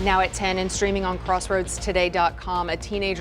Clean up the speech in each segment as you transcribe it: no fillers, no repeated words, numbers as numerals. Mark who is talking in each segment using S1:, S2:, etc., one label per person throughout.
S1: Now at 10 and streaming on crossroadstoday.com, a teenager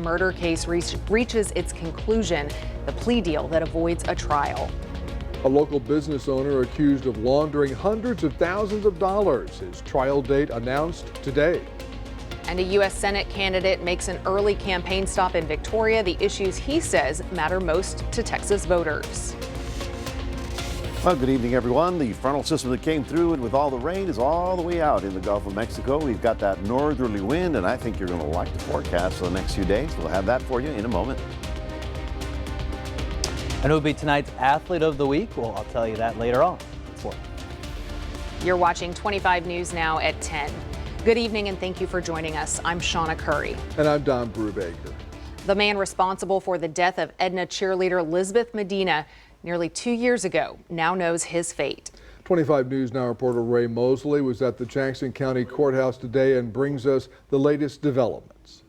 S1: Murder case reaches its conclusion, the plea deal that avoids a trial.
S2: A local business owner accused of laundering hundreds of thousands of dollars. His trial date announced today.
S1: And a U.S. Senate candidate makes an early campaign stop in Victoria. The issues he says matter most to Texas voters.
S3: Well, good evening, everyone. The frontal system that came through and with all the rain is all the way out in the Gulf of Mexico. We've got that northerly wind, and I think you're going to like the forecast for the next few days. We'll have that for you in a moment.
S4: And who'll be tonight's Athlete of the Week? Well, I'll tell you that later on.
S1: You're watching 25 News Now at 10. Good evening and thank you for joining us. I'm Shauna Curry.
S2: And I'm Don Brubaker.
S1: The man responsible for the death of Edna cheerleader Lisbeth Medina nearly 2 years ago now knows his fate.
S2: 25 News Now reporter Ray Mosley was at the Jackson County Courthouse today and brings us the latest developments.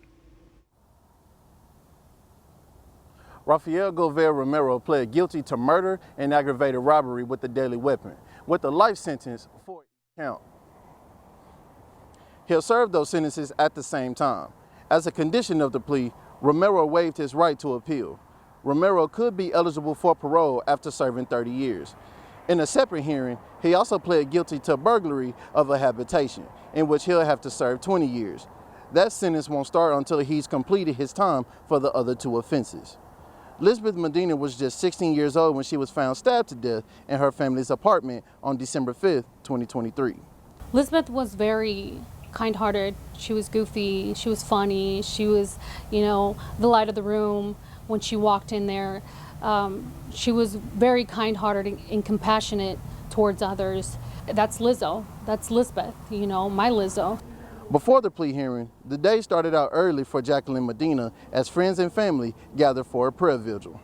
S5: Rafael Govea Romero pled guilty to murder and aggravated robbery with a deadly weapon, with a life sentence for each count. He'll serve those sentences at the same time. As a condition of the plea, Romero waived his right to appeal. Romero could be eligible for parole after serving 30 years. In a separate hearing, he also pled guilty to burglary of a habitation, in which he'll have to serve 20 years. That sentence won't start until he's completed his time for the other two offenses. Lisbeth Medina was just 16 years old when she was found stabbed to death in her family's apartment on December 5th, 2023.
S6: Lisbeth was very kind-hearted. She was goofy. She was funny. She was, the light of the room when she walked in there. She was very kind-hearted and compassionate towards others. That's Lizzo. That's Lisbeth, my Lizzo.
S5: Before the plea hearing, the day started out early for Jacqueline Medina as friends and family gathered for a prayer vigil.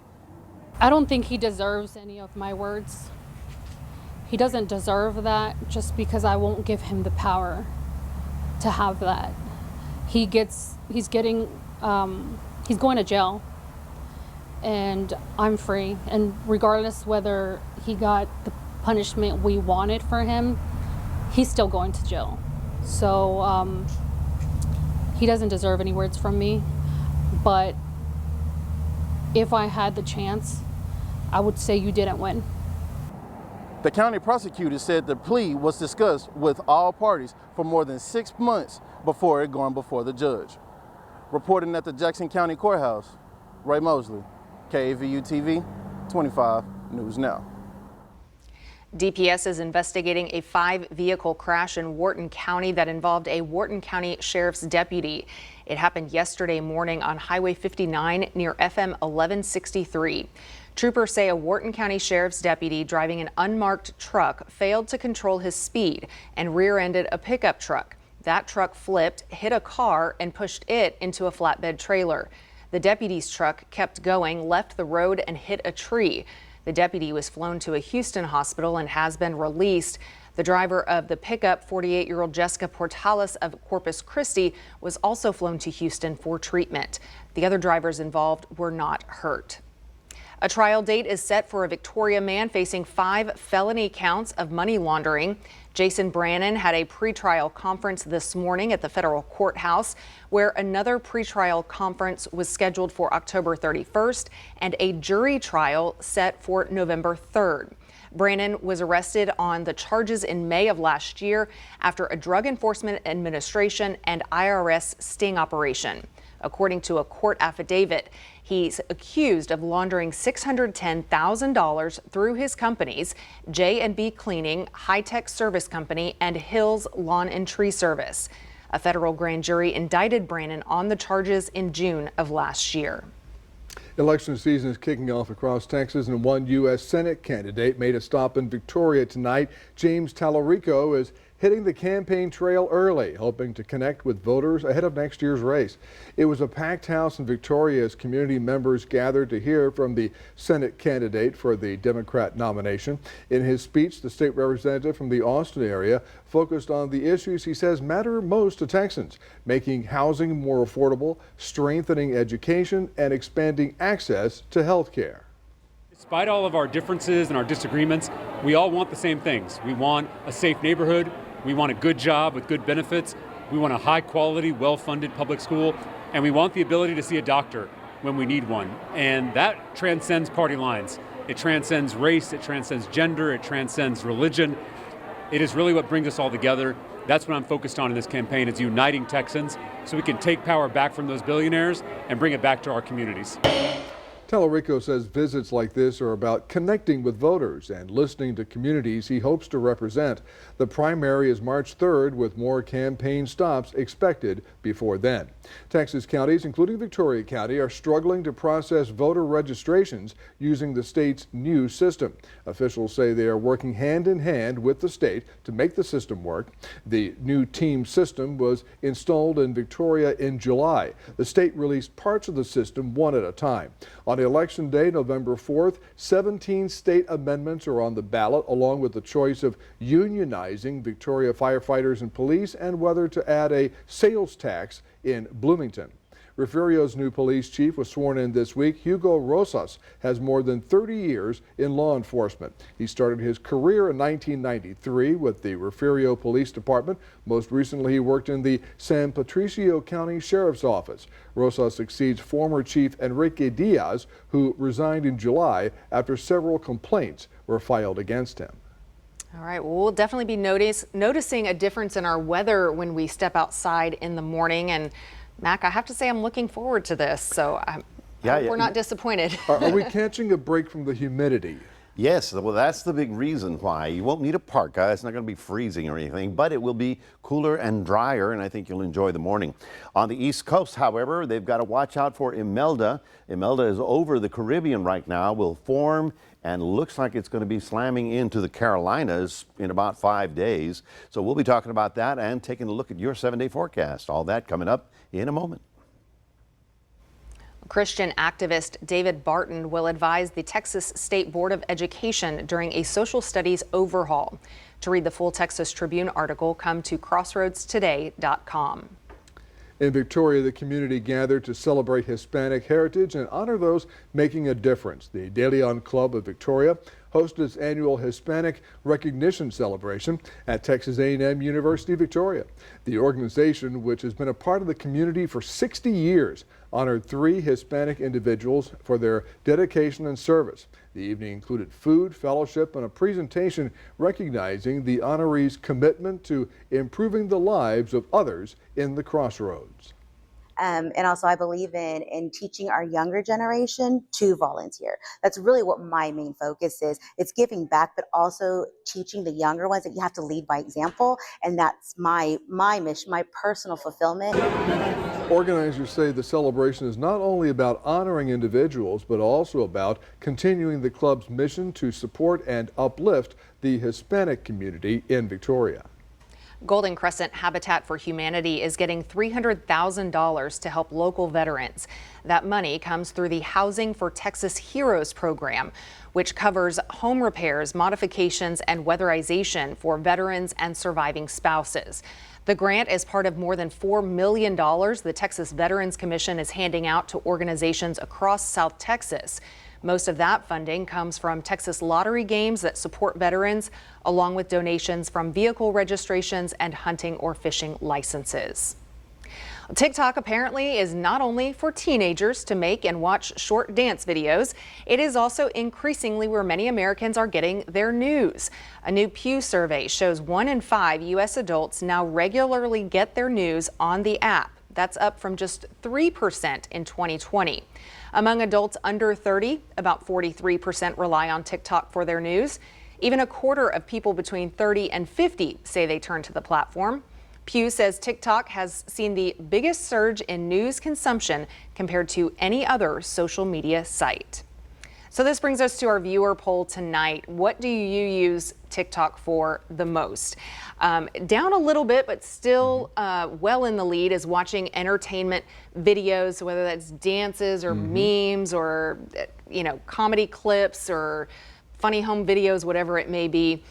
S6: I don't think he deserves any of my words. He doesn't deserve that just because I won't give him the power to have that. He's going to jail, and I'm free. And regardless whether he got the punishment we wanted for him, he's still going to jail. So he doesn't deserve any words from me, but if I had the chance, I would say you didn't win.
S5: The county prosecutor said the plea was discussed with all parties for more than 6 months before it going before the judge. Reporting at the Jackson County Courthouse, Ray Mosley, KAVU TV, 25 News Now.
S1: DPS is investigating a 5-vehicle crash in Wharton County that involved a Wharton County Sheriff's deputy. It happened yesterday morning on Highway 59 near FM 1163. Troopers say a Wharton County Sheriff's deputy driving an unmarked truck failed to control his speed and rear-ended a pickup truck. That truck flipped, hit a car, and pushed it into a flatbed trailer. The deputy's truck kept going, left the road, and hit a tree. The deputy was flown to a Houston hospital and has been released. The driver of the pickup, 48-year-old Jessica Portales of Corpus Christi, was also flown to Houston for treatment. The other drivers involved were not hurt. A trial date is set for a Victoria man facing 5 felony counts of money laundering. Jason Brannon had a pretrial conference this morning at the federal courthouse, where another pretrial conference was scheduled for October 31st and a jury trial set for November 3rd. Brannon was arrested on the charges in May of last year after a Drug Enforcement Administration and IRS sting operation. According to a court affidavit, he's accused of laundering $610,000 through his companies, J&B Cleaning, High Tech Service Company, and Hills Lawn and Tree Service. A federal grand jury indicted Brannon on the charges in June of last year.
S2: Election season is kicking off across Texas, and one U.S. Senate candidate made a stop in Victoria tonight. James Tallarico is hitting the campaign trail early, hoping to connect with voters ahead of next year's race. It was a packed house in Victoria as community members gathered to hear from the Senate candidate for the Democrat nomination. In his speech, the state representative from the Austin area focused on the issues he says matter most to Texans: making housing more affordable, strengthening education, and expanding access to health care.
S7: Despite all of our differences and our disagreements, we all want the same things. We want a safe neighborhood. We want a good job with good benefits. We want a high quality, well-funded public school. and we want the ability to see a doctor when we need one. And that transcends party lines. It transcends race, it transcends gender, it transcends religion. It is really what brings us all together. That's what I'm focused on in this campaign, is uniting Texans so we can take power back from those billionaires and bring it back to our communities.
S2: Tallarico says visits like this are about connecting with voters and listening to communities he hopes to represent. The primary is March 3rd, with more campaign stops expected before then. Texas counties, including Victoria County, are struggling to process voter registrations using the state's new system. Officials say they are working hand in hand with the state to make the system work. The new team system was installed in Victoria in July. The state released parts of the system one at a time. On Election Day, November 4th, 17 state amendments are on the ballot, along with the choice of unionizing Victoria firefighters and police and whether to add a sales tax in Bloomington. Refugio's new police chief was sworn in this week. Hugo Rosas has more than 30 years in law enforcement. He started his career in 1993 with the Refugio Police Department. Most recently, he worked in the San Patricio County Sheriff's Office. Rosas succeeds former Chief Enrique Diaz, who resigned in July after several complaints were filed against him.
S1: All right, well, we'll definitely be noticing a difference in our weather when we step outside in the morning. And Mac, I have to say I'm looking forward to this, so I hope we're not disappointed.
S2: Are we catching a break from the humidity?
S3: Yes, well, that's the big reason why. You won't need a parka. It's not going to be freezing or anything, but it will be cooler and drier, and I think you'll enjoy the morning. On the East Coast, however, they've got to watch out for Imelda. Imelda is over the Caribbean right now, will form, and looks like it's going to be slamming into the Carolinas in about 5 days. So we'll be talking about that and taking a look at your 7-day forecast. All that coming up in a moment.
S1: Christian activist David Barton will advise the Texas State Board of Education during a social studies overhaul. To read the full Texas Tribune article, come to crossroadstoday.com.
S2: In Victoria, the community gathered to celebrate Hispanic heritage and honor those making a difference. The De Leon Club of Victoria hosted its annual Hispanic Recognition Celebration at Texas A&M University Victoria. The organization, which has been a part of the community for 60 years, honored 3 Hispanic individuals for their dedication and service. The evening included food, fellowship, and a presentation recognizing the honorees' commitment to improving the lives of others in the Crossroads.
S8: And also I believe in teaching our younger generation to volunteer. That's really what my main focus is. It's giving back, but also teaching the younger ones that you have to lead by example. And that's my mission, my personal fulfillment.
S2: Organizers say the celebration is not only about honoring individuals, but also about continuing the club's mission to support and uplift the Hispanic community in Victoria.
S1: Golden Crescent Habitat for Humanity is getting $300,000 to help local veterans. That money comes through the Housing for Texas Heroes program, which covers home repairs, modifications, and weatherization for veterans and surviving spouses. The grant is part of more than $4 million the Texas Veterans Commission is handing out to organizations across South Texas. Most of that funding comes from Texas lottery games that support veterans, along with donations from vehicle registrations and hunting or fishing licenses. TikTok apparently is not only for teenagers to make and watch short dance videos, it is also increasingly where many Americans are getting their news. A new Pew survey shows 1 in 5 U.S. adults now regularly get their news on the app. That's up from just 3% in 2020. Among adults under 30, about 43% rely on TikTok for their news. Even a quarter of people between 30 and 50 say they turn to the platform. Pew says TikTok has seen the biggest surge in news consumption compared to any other social media site. So this brings us to our viewer poll tonight. What do you use TikTok for the most? Down a little bit, but still well in the lead is watching entertainment videos, whether that's dances or memes or, comedy clips or funny home videos, whatever it may be.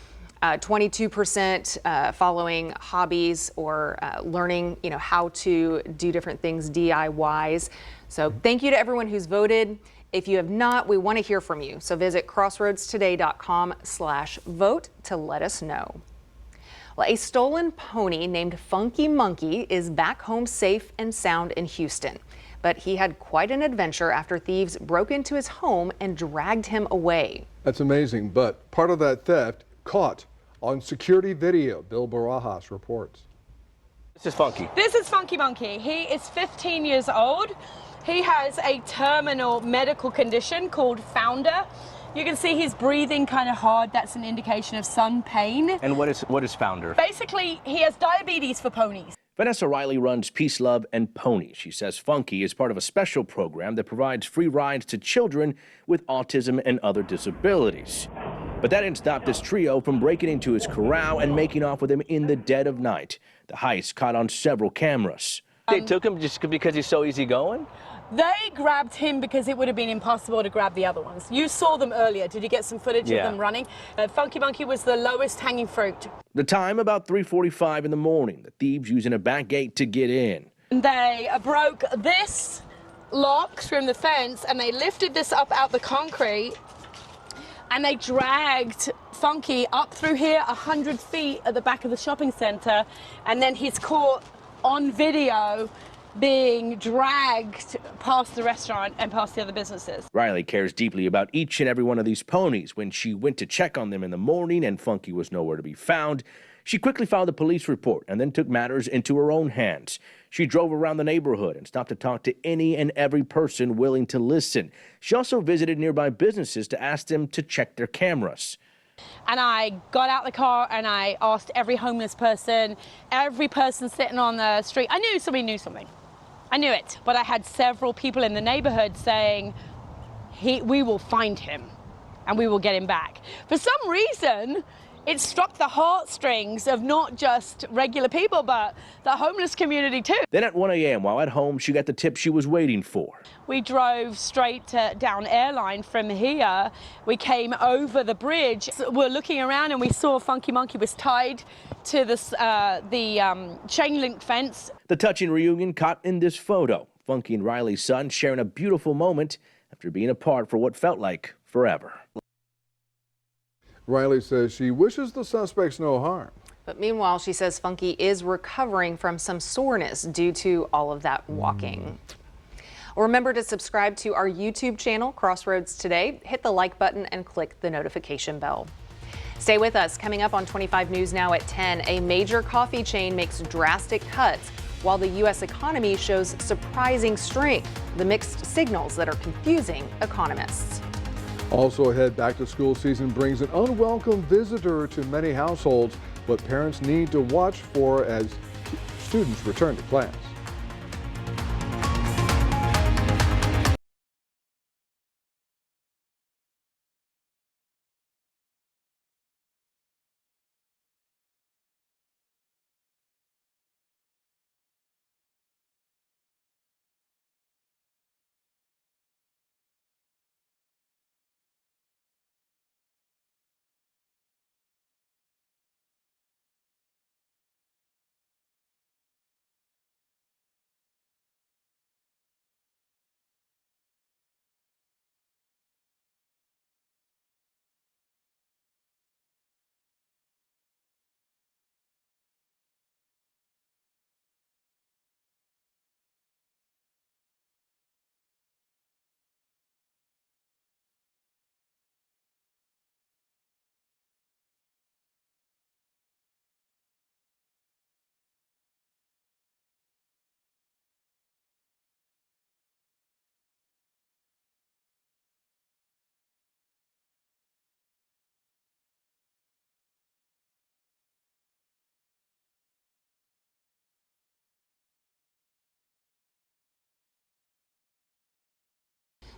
S1: 22% following hobbies or learning, how to do different things, DIYs. So thank you to everyone who's voted. If you have not, we want to hear from you. So visit crossroadstoday.com/vote to let us know. Well, a stolen pony named Funky Monkey is back home safe and sound in Houston. But he had quite an adventure after thieves broke into his home and dragged him away.
S2: That's amazing, but part of that theft caught on security video. Bill Barajas reports.
S9: This is Funky.
S10: This is Funky Monkey. He is 15 years old. He has a terminal medical condition called Founder. You can see he's breathing kind of hard. That's an indication of sun pain.
S9: And what is Founder?
S10: Basically, he has diabetes for ponies.
S11: Vanessa Riley runs Peace, Love, and Ponies. She says Funky is part of a special program that provides free rides to children with autism and other disabilities. But that didn't stop this trio from breaking into his corral and making off with him in the dead of night. The heist caught on several cameras.
S9: They took him just because he's so easygoing?
S10: They grabbed him because it would have been impossible to grab the other ones. You saw them earlier. Did you get some footage of them running? Funky Monkey was the lowest hanging fruit.
S11: The time about 3:45 in the morning. The thieves using a back gate to get in.
S10: They broke this lock from the fence and they lifted this up out the concrete and they dragged Funky up through here 100 feet at the back of the shopping center, and then he's caught on video being dragged past the restaurant and past the other businesses.
S11: Riley cares deeply about each and every one of these ponies. When she went to check on them in the morning and Funky was nowhere to be found, she quickly filed a police report and then took matters into her own hands. She drove around the neighborhood and stopped to talk to any and every person willing to listen. She also visited nearby businesses to ask them to check their cameras.
S10: And I got out the car and I asked every homeless person, every person sitting on the street. I knew somebody knew something. I knew it, but I had several people in the neighborhood saying, we will find him and we will get him back. For some reason, it struck the heartstrings of not just regular people, but the homeless community too.
S11: Then at 1 a.m. while at home, she got the tip she was waiting for.
S10: We drove straight down Airline from here. We came over the bridge. So we're looking around and we saw Funky Monkey was tied to this, the chain link fence.
S11: The touching reunion caught in this photo. Funky and Riley's son sharing a beautiful moment after being apart for what felt like forever.
S2: Riley says she wishes the suspects no harm.
S1: But meanwhile, she says Funky is recovering from some soreness due to all of that walking. Remember to subscribe to our YouTube channel, Crossroads Today. Hit the like button and click the notification bell. Stay with us. Coming up on 25 News Now at 10, a major coffee chain makes drastic cuts while the U.S. economy shows surprising strength. The mixed signals that are confusing economists.
S2: Also ahead, back to school season brings an unwelcome visitor to many households. What parents need to watch for as students return to class.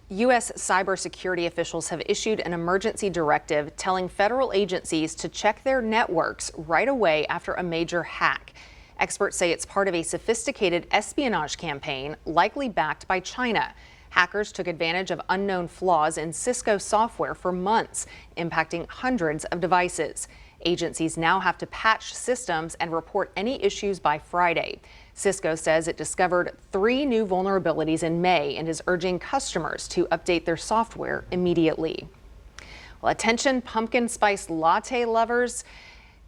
S1: U.S. cybersecurity officials have issued an emergency directive telling federal agencies to check their networks right away after a major hack. Experts say it's part of a sophisticated espionage campaign, likely backed by China. Hackers took advantage of unknown flaws in Cisco software for months, impacting hundreds of devices. Agencies now have to patch systems and report any issues by Friday. Cisco says it discovered 3 new vulnerabilities in May and is urging customers to update their software immediately. Well, attention pumpkin spice latte lovers,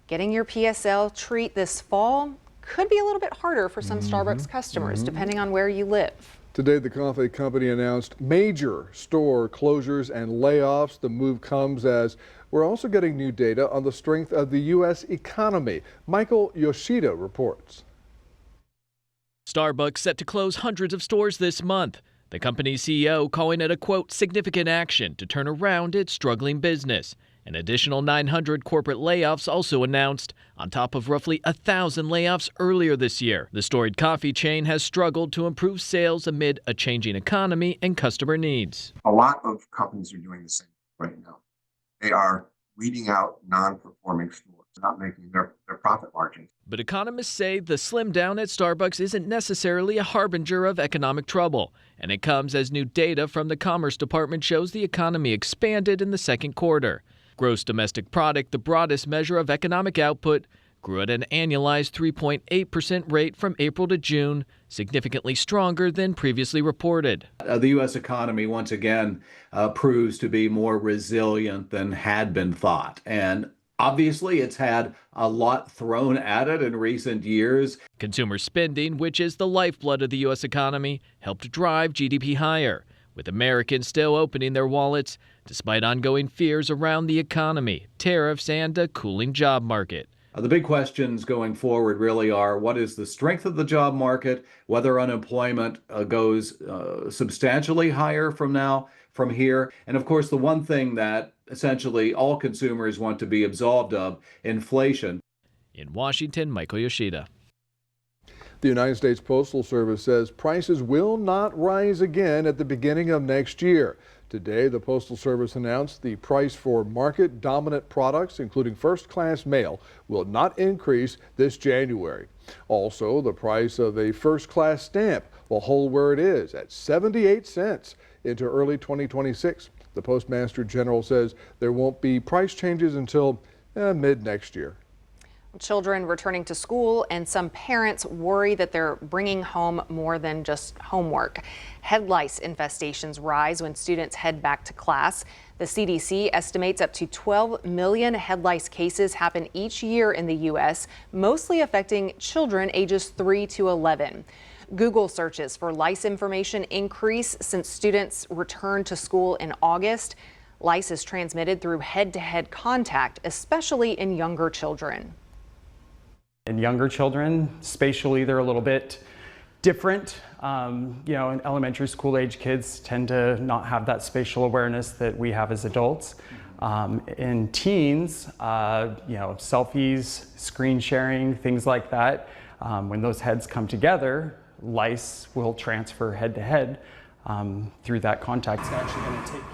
S1: getting your PSL treat this fall could be a little bit harder for some Starbucks customers, depending on where you live.
S2: Today, the coffee company announced major store closures and layoffs. The move comes as we're also getting new data on the strength of the U.S. economy. Michael Yoshida reports.
S12: Starbucks set to close hundreds of stores this month. The company's CEO calling it a, quote, significant action to turn around its struggling business. An additional 900 corporate layoffs also announced, on top of roughly 1,000 layoffs earlier this year. The storied coffee chain has struggled to improve sales amid a changing economy and customer needs.
S13: A lot of companies are doing the same right now. They are weeding out non-performing stores, not making their profit margins.
S12: But economists say the slim down at Starbucks isn't necessarily a harbinger of economic trouble, and it comes as new data from the Commerce Department shows the economy expanded in the second quarter. Gross domestic product, the broadest measure of economic output, grew at an annualized 3.8% rate from April to June, significantly stronger than previously reported.
S14: The U.S. economy once again proves to be more resilient than had been thought. And obviously, it's had a lot thrown at it in recent years.
S12: Consumer spending, which is the lifeblood of the U.S. economy, helped drive GDP higher, with Americans still opening their wallets despite ongoing fears around the economy, tariffs, and a cooling job market.
S14: The big questions going forward really are, what is the strength of the job market, whether unemployment goes substantially higher from here, and of course the one thing that essentially all consumers want to be absolved of, inflation.
S12: In Washington, Michael Yoshida.
S2: The United States Postal Service says prices will not rise again at the beginning of next year. Today, the Postal Service announced the price for market-dominant products, including first-class mail, will not increase this January. Also, the price of a first-class stamp will hold where it is at 78 cents into early 2026. The Postmaster General says there won't be price changes until mid-next year.
S1: Children returning to school and some parents worry that they're bringing home more than just homework. Head lice infestations rise when students head back to class. The CDC estimates up to 12 million head lice cases happen each year in the U.S., mostly affecting children ages 3 to 11. Google searches for lice information increase since students returned to school in August. Lice is transmitted through head-to-head contact, especially in younger children.
S15: In younger children, spatially, they're a little bit different. In elementary school age kids tend to not have that spatial awareness that we have as adults. In teens, selfies, screen sharing, things like that, when those heads come together, lice will transfer head to head through that contact. It's actually going to take care.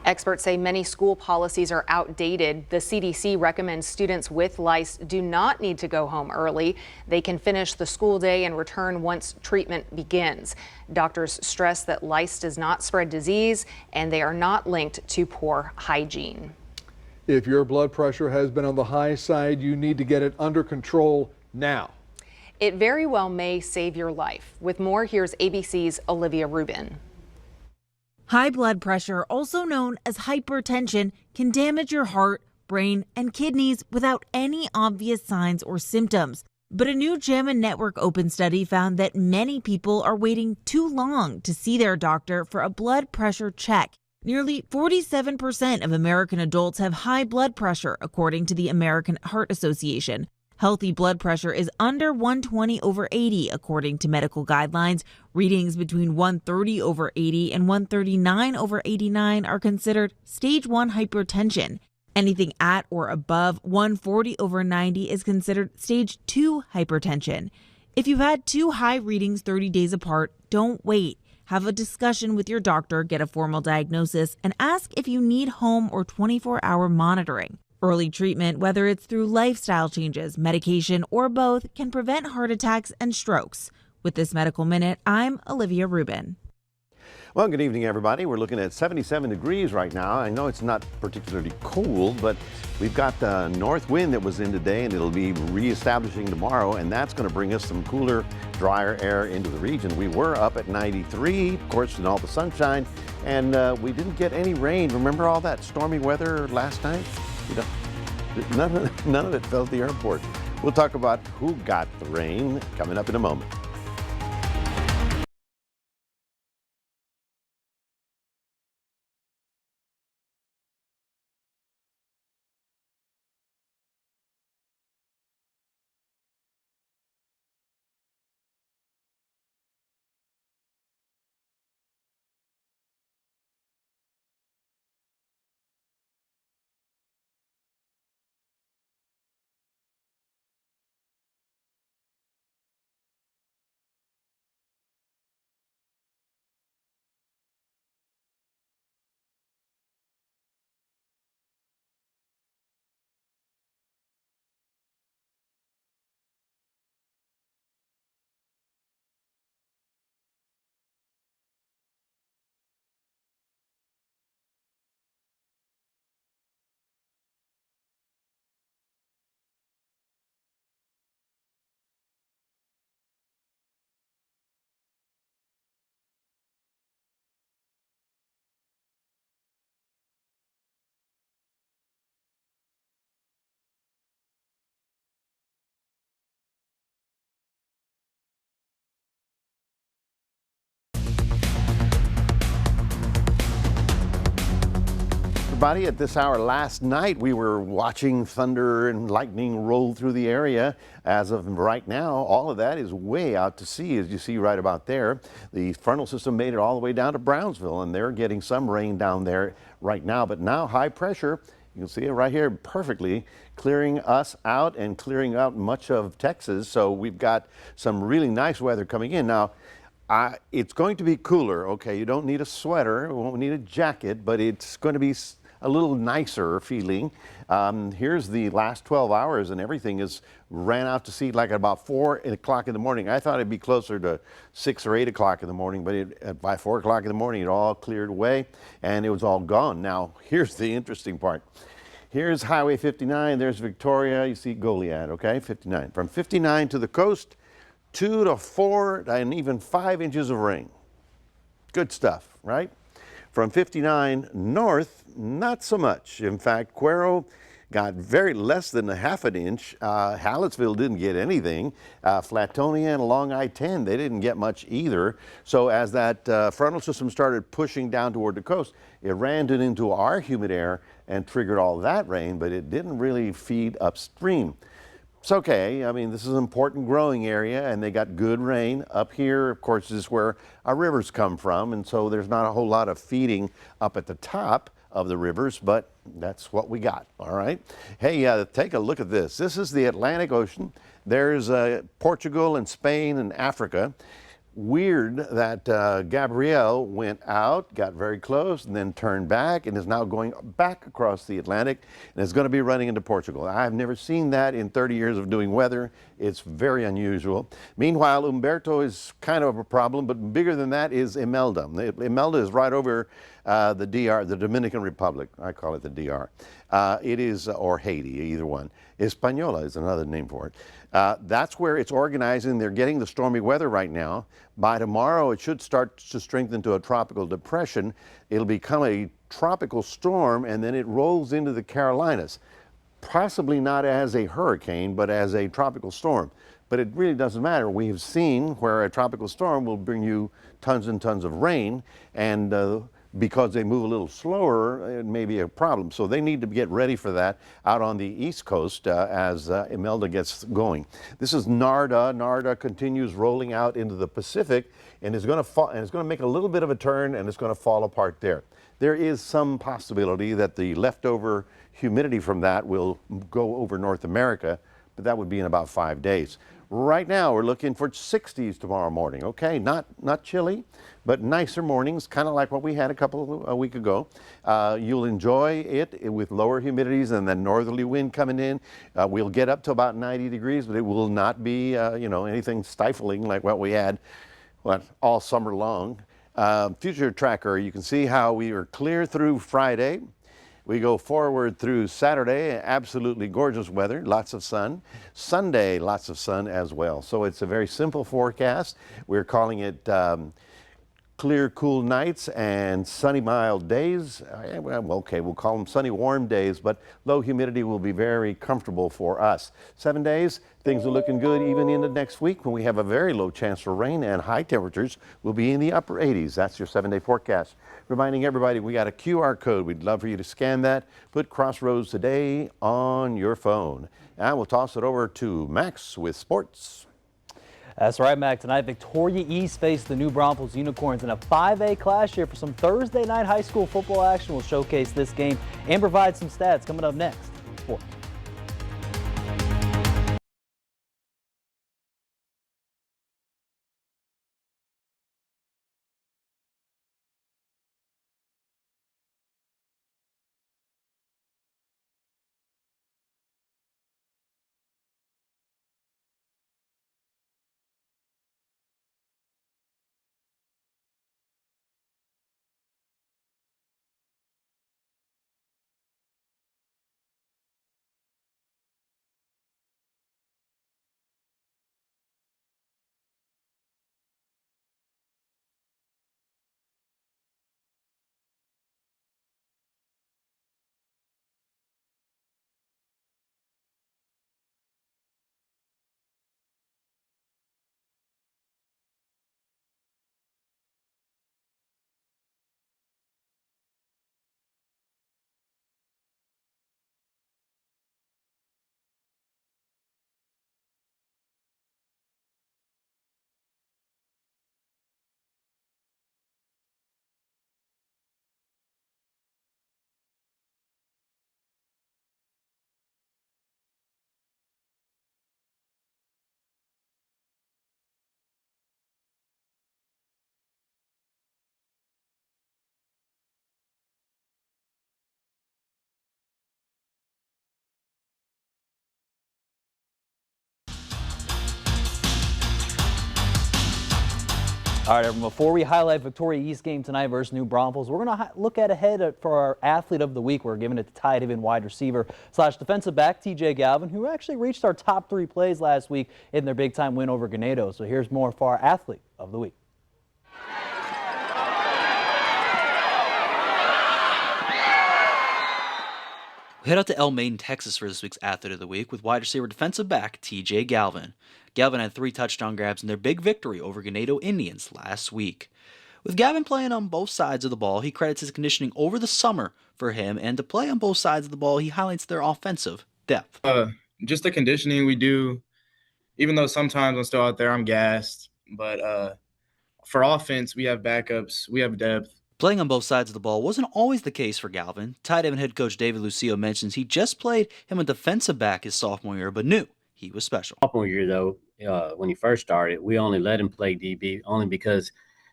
S1: Experts say many school policies are outdated. The CDC recommends students with lice do not need to go home early. They can finish the school day and return once treatment begins. Doctors stress that lice does not spread disease and they are not linked to poor hygiene.
S2: If your blood pressure has been on the high side, you need to get it under control now.
S1: It very well may save your life. With more, here's ABC's Olivia Rubin.
S16: High blood pressure, also known as hypertension, can damage your heart, brain, and kidneys without any obvious signs or symptoms. But a new JAMA Network Open study found that many people are waiting too long to see their doctor for a blood pressure check. Nearly 47% of American adults have high blood pressure, according to the American Heart Association. Healthy blood pressure is under 120/80, according to medical guidelines. Readings between 130/80 and 139/89 are considered stage 1 hypertension. Anything at or above 140/90 is considered stage 2 hypertension. If you've had two high readings 30 days apart, don't wait. Have a discussion with your doctor, get a formal diagnosis, and ask if you need home or 24-hour monitoring. Early treatment, whether it's through lifestyle changes, medication, or both, can prevent heart attacks and strokes. With this Medical Minute, I'm Olivia Rubin.
S3: Well, good evening, everybody. We're looking at 77 degrees right now. I know it's not particularly cool, but we've got the north wind that was in today, and it'll be reestablishing tomorrow, and that's going to bring us some cooler, drier air into the region. We were up at 93, of course, in all the sunshine, and we didn't get any rain. Remember all that stormy weather last night? None of it fell at the airport. We'll talk about who got the rain coming up in a moment. everybody. At this hour last night, we were watching thunder and lightning roll through the area. As of right now, all of that is way out to sea, as you see right about there. The frontal system made it all the way down to Brownsville, and they're getting some rain down there right now. But now high pressure, you can see it right here perfectly, clearing us out and clearing out much of Texas. So we've got some really nice weather coming in. Now, it's going to be cooler, okay? You don't need a sweater, you won't need a jacket, but it's going to be a little nicer feeling. Here's the last 12 hours, and everything is ran out to sea like at about 4 o'clock in the morning. I thought it'd be closer to 6 or 8 o'clock in the morning, but by 4 o'clock in the morning, it all cleared away, and it was all gone. Now, here's the interesting part. Here's Highway 59. There's Victoria. You see Goliad, okay? 59. From 59 to the coast, 2 to 4 and even 5 inches of rain. Good stuff, right? From 59 north, not so much. In fact, Cuero got very less than a half an inch. Hallettsville didn't get anything. Flatonia and along I-10, they didn't get much either. So as that frontal system started pushing down toward the coast, it ran it into our humid air and triggered all that rain, but it didn't really feed upstream. It's okay. I mean, this is an important growing area, and they got good rain. Up here, of course, is where our rivers come from, and so there's not a whole lot of feeding up at the top of the rivers, but that's what we got, all right? Hey, take a look at this. This is the Atlantic Ocean. There's Portugal and Spain and Africa. Weird that Gabrielle went out, got very close, and then turned back and is now going back across the Atlantic and is going to be running into Portugal. I've never seen that in 30 years of doing weather. It's very unusual. Meanwhile, Umberto is kind of a problem, but bigger than that is Imelda. Imelda is right over the DR, the Dominican Republic. I call it the DR. It is, or Haiti, either one. Hispaniola is another name for it. That's where it's organizing. They're getting the stormy weather right now. By tomorrow, it should start to strengthen to a tropical depression. It'll become a tropical storm, and then it rolls into the Carolinas. Possibly not as a hurricane, but as a tropical storm. But it really doesn't matter. We have seen where a tropical storm will bring you tons and tons of rain, and because they move a little slower, it may be a problem. So they need to get ready for that out on the East Coast as Imelda gets going. This is Narda. Narda continues rolling out into the Pacific and is going to fall, and it's going to make a little bit of a turn, and it's going to fall apart there. There is some possibility that the leftover humidity from that will go over North America, but that would be in about 5 days. Right now, we're looking for 60s tomorrow morning. Okay, not chilly, but nicer mornings, kind of like what we had a week ago. You'll enjoy it with lower humidities and the northerly wind coming in. We'll get up to about 90 degrees, but it will not be, anything stifling like what we had all summer long. Future tracker, you can see how we are clear through Friday. We go forward through Saturday, absolutely gorgeous weather, lots of sun. Sunday, lots of sun as well. So it's a very simple forecast. We're calling it clear, cool nights and sunny, mild days. Okay, we'll call them sunny, warm days, but low humidity will be very comfortable for us. 7 days, things are looking good even into next week when we have a very low chance for rain, and high temperatures will be in the upper 80s. That's your 7-day forecast. Reminding everybody, we got a QR code. We'd love for you to scan that. Put Crossroads Today on your phone. And we'll toss it over to Max with sports.
S4: That's right, Mac. Tonight, Victoria East face the New Braunfels Unicorns in a 5A clash here for some Thursday night high school football action. We'll showcase this game and provide some stats coming up next. All right, everyone, before we highlight Victoria East game tonight versus New Braunfels, we're going to look ahead for our Athlete of the Week. We're giving it to Tidehaven wide receiver / defensive back TJ Galvin, who actually reached our top 3 plays last week in their big-time win over Ganado. So here's more for our Athlete of the Week.
S17: We head out to El Maiden, Texas for this week's Athlete of the Week with wide receiver defensive back TJ Galvin. Galvin had 3 touchdown grabs in their big victory over Ganado Indians last week. With Galvin playing on both sides of the ball, he credits his conditioning over the summer for him, and to play on both sides of the ball, he highlights their offensive depth.
S18: Just the conditioning we do, even though sometimes I'm still out there, I'm gassed, but for offense, we have backups, we have depth.
S17: Playing on both sides of the ball wasn't always the case for Galvin. Tidehaven head coach David Lucio mentions he just played him a defensive back his sophomore year, but knew he was special.
S19: Sophomore year, though, when he first started, we only let him play DB only because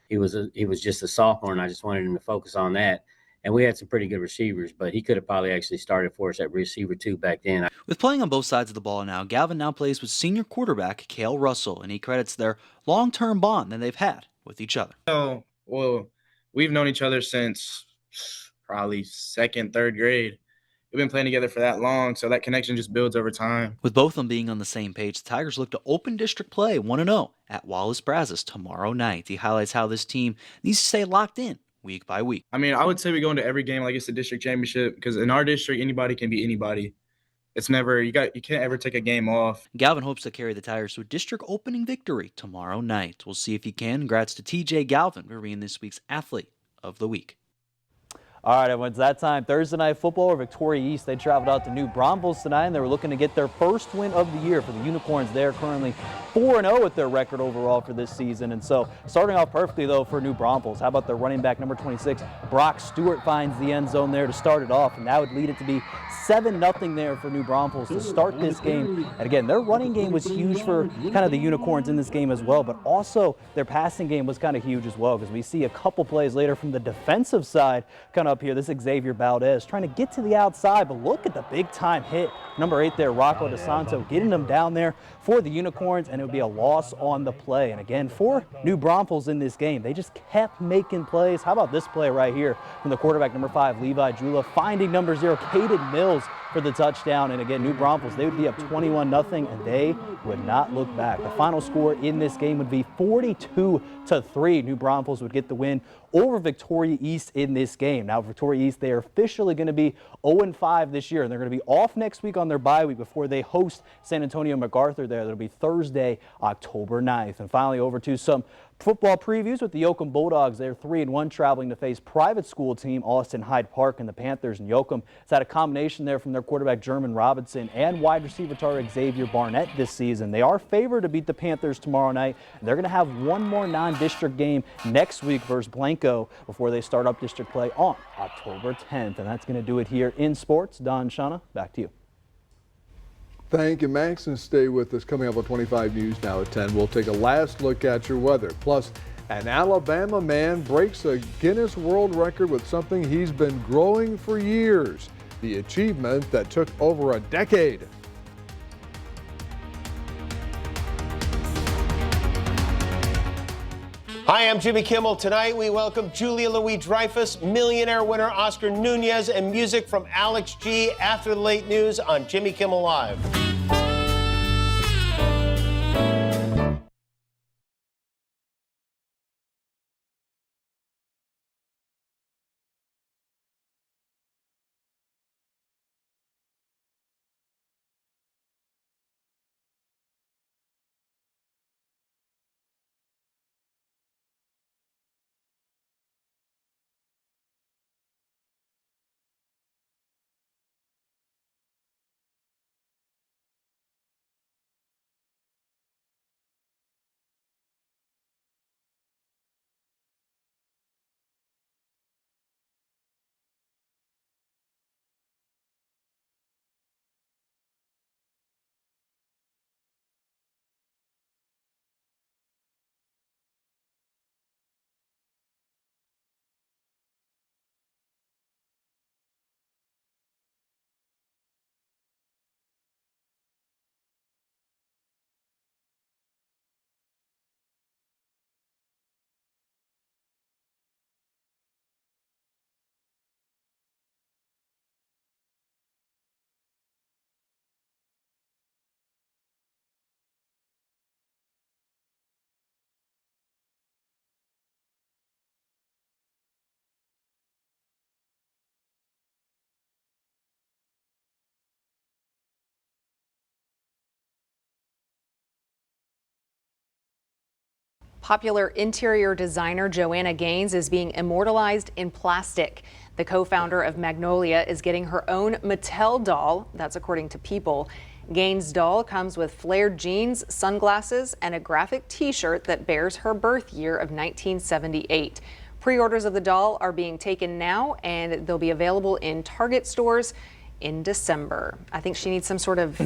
S19: he was just a sophomore, and I just wanted him to focus on that. And we had some pretty good receivers, but he could have probably actually started for us at receiver 2 back then.
S17: With playing on both sides of the ball now, Galvin now plays with senior quarterback Cale Russell, and he credits their long-term bond that they've had with each other.
S18: Oh, well, we've known each other since probably 2nd, 3rd grade. We've been playing together for that long, so that connection just builds over time.
S17: With both of them being on the same page, the Tigers look to open district play 1-0 at Wallace Brazos tomorrow night. He highlights how this team needs to stay locked in week by week.
S18: I mean, I would say we go into every game like it's a district championship, because in our district, anybody can beat anybody. It's never, you can't ever take a game off.
S17: Galvin hopes to carry the Tigers to a district opening victory tomorrow night. We'll see if he can. Congrats to TJ Galvin for being this week's Athlete of the Week.
S4: All right, everyone, it's that time. Thursday night football, Victoria East, they traveled out to New Braunfels tonight, and they were looking to get their first win of the year for the Unicorns. They're currently 4-0 with their record overall for this season. And so starting off perfectly, though, for New Braunfels. How about their running back, number 26, Brock Stewart, finds the end zone there to start it off, and that would lead it to be 7-0 there for New Braunfels to start this game. And again, their running game was huge for kind of the Unicorns in this game as well, but also their passing game was kind of huge as well, because we see a couple plays later from the defensive side kind of up here. This is Xavier Valdez trying to get to the outside, but look at the big time hit. Number 8 there, Rocco DeSanto, getting them down there for the Unicorns, and it would be a loss on the play. And again, for New Braunfels in this game, they just kept making plays. How about this play right here from the quarterback, number 5, Levi Jula, finding number 0, Caden Mills, for the touchdown. And again, New Braunfels, they would be up 21-0, and they would not look back. The final score in this game would be 42-3. New Braunfels would get the win over Victoria East in this game. Now, Victoria East, they are officially going to be 0-5 this year, and they're going to be off next week on their bye week before they host San Antonio MacArthur there. That'll be Thursday, October 9th. And finally, over to some football previews with the Yoakum Bulldogs. They're 3-1, traveling to face private school team Austin Hyde Park, and the Panthers. And Yoakum has had a combination there from their quarterback German Robinson and wide receiver target Xavier Barnett this season. They are favored to beat the Panthers tomorrow night, and they're going to have one more non-district game next week versus Blanco before they start up district play on October 10th. And that's going to do it here in sports. Don, Shauna, back to you.
S2: Thank you, Max, and stay with us. Coming up on 25 News now at 10, we'll take a last look at your weather. Plus, an Alabama man breaks a Guinness World Record with something he's been growing for years, the achievement that took over a decade.
S20: Hi, I'm Jimmy Kimmel. Tonight we welcome Julia Louis-Dreyfus, Millionaire winner Oscar Nunez, and music from Alex G after the late news on Jimmy Kimmel Live.
S1: Popular interior designer Joanna Gaines is being immortalized in plastic. The co-founder of Magnolia is getting her own Mattel doll. That's according to People. Gaines' doll comes with flared jeans, sunglasses, and a graphic t-shirt that bears her birth year of 1978. Pre-orders of the doll are being taken now, and they'll be available in Target stores in December. I think she needs some sort of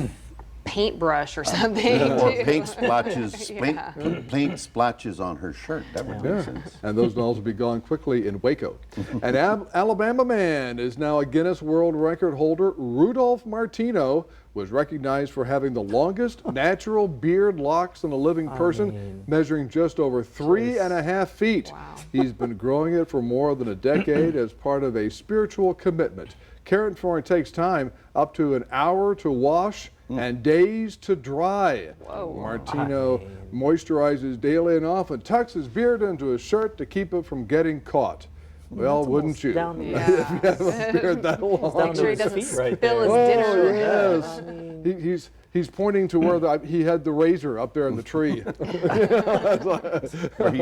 S1: paintbrush or something.
S3: Or
S1: too.
S3: paint splotches,
S1: Yeah.
S3: paint splotches on her shirt. That would make sense.
S2: And those dolls will be gone quickly in Waco. An Alabama man is now a Guinness World Record holder. Rudolph Martino was recognized for having the longest natural beard locks in a living person, measuring just over 3.5 feet. Wow. He's been growing it for more than a decade as part of a spiritual commitment. Caring for it takes time, up to an hour to wash and days to dry. Whoa. Martino moisturizes daily and often tucks his beard into his shirt to keep it from getting caught. Well, wouldn't you? If you have a beard that long.
S1: Make sure he doesn't spill his dinner.
S2: Yes. He's pointing to where he had the razor up there in the tree.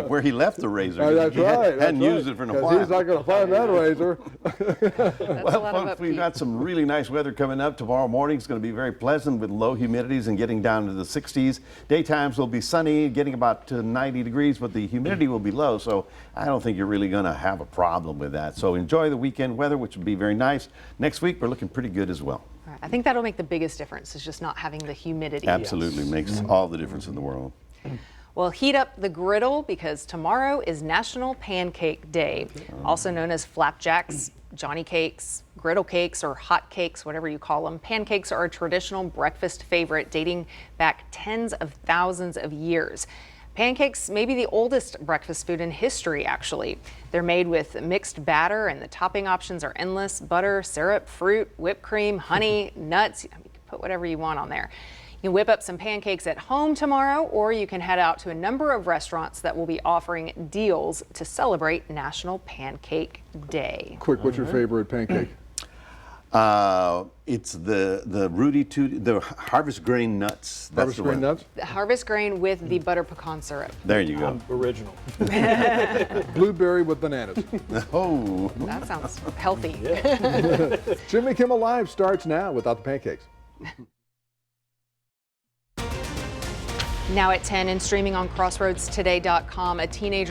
S3: where he left the razor.
S2: That's
S3: He
S2: right.
S3: hadn't used it for a while.
S2: He's not going to find that razor.
S3: Well, folks, we've got some really nice weather coming up. Tomorrow morning is going to be very pleasant with low humidities and getting down to the 60s. Daytimes will be sunny, getting about to 90 degrees, but the humidity will be low, so I don't think you're really going to have a problem with that. So enjoy the weekend weather, which will be very nice. Next week, we're looking pretty good as well.
S1: I think that'll make the biggest difference, is just not having the humidity.
S3: Absolutely makes all the difference in the world.
S1: Well, heat up the griddle because tomorrow is National Pancake Day, also known as flapjacks, Johnny cakes, griddle cakes, or hot cakes, whatever you call them. Pancakes are a traditional breakfast favorite dating back tens of thousands of years. Pancakes may be the oldest breakfast food in history, actually. They're made with mixed batter, and the topping options are endless: butter, syrup, fruit, whipped cream, honey, nuts. You can put whatever you want on there. You can whip up some pancakes at home tomorrow, or you can head out to a number of restaurants that will be offering deals to celebrate National Pancake Day.
S2: Quick, what's your favorite pancake?
S3: It's the Rudy Tooty, the Harvest Grain Nuts. That's
S2: Harvest Grain Nuts?
S1: The Harvest Grain with the butter pecan syrup.
S3: There you go.
S14: Original.
S2: Blueberry with bananas.
S3: Oh.
S1: That sounds healthy.
S2: Jimmy Kimmel Live starts now without the pancakes.
S1: Now at 10 and streaming on CrossroadsToday.com, a teenager